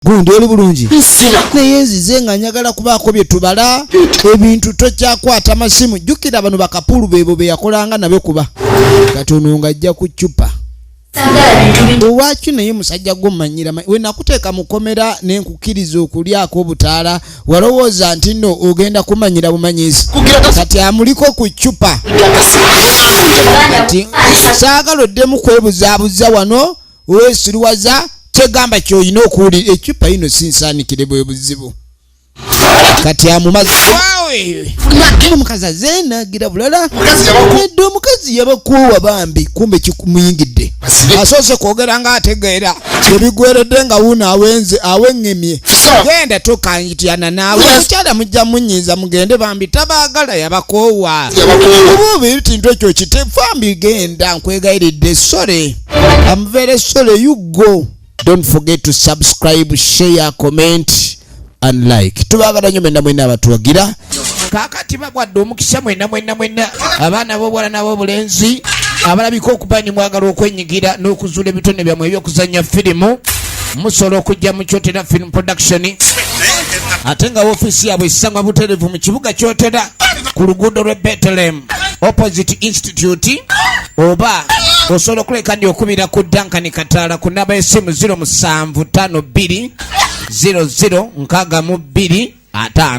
gundi oli bulungi naye nzize nga njagala kubaako bye tubala ebintu tokyakwata masimu jjukira bano bakapulu beebo be yakolanga nabyo kuba katono nga ajja ku ccupa owaki naye musajja gw'omanyira we nakuteeka mukomera n'enkukiriza okulyako obutaala walowooza nti nno ogenda kumanyira bumanyizi kati amuliko ku ccupa kati saagala oddemu kwebuzaabuza wano weesiriwaza kyegamba ky'olina okuwulira eccupa yino sinsaanikire bwe buzibu kati amumazi waawe omukazi azeenagira bulala edde omukazi yabakoowa bambi kumbe kikumuyingidde asoose kwogera nga ategeera ebigweredde nga wuno aweŋŋemye genda tokanyityana naawe mukyala mujja munyiiza mugende bambi tabaagala yabakoowa oba ebintu ekyo kitefambi genda nkwegayiridde sore I'm very sorry you go. Don't forget to subscribe, share, comment and like. Tubagala nnyo mwenna mwenna abatuwagira. Kaakati bagwadde omukisa mwenna abaana b'obuwala n'ab'obulenzi abalabika okuba ni mwagala okwenyigira n'okuzuula ebitone byammwe ebyokuzannya firimu musobola okujja mu Kyotera Film Production ate nga woofiisi yaabwe esangwa butereevu mu kibuga Kyotera ku luguudo lw'e Bethlehem opposite Institute oba osobola okuleka ndi okubira ku Duncan Kataala ku namba y'essimu 0752 00 62 5.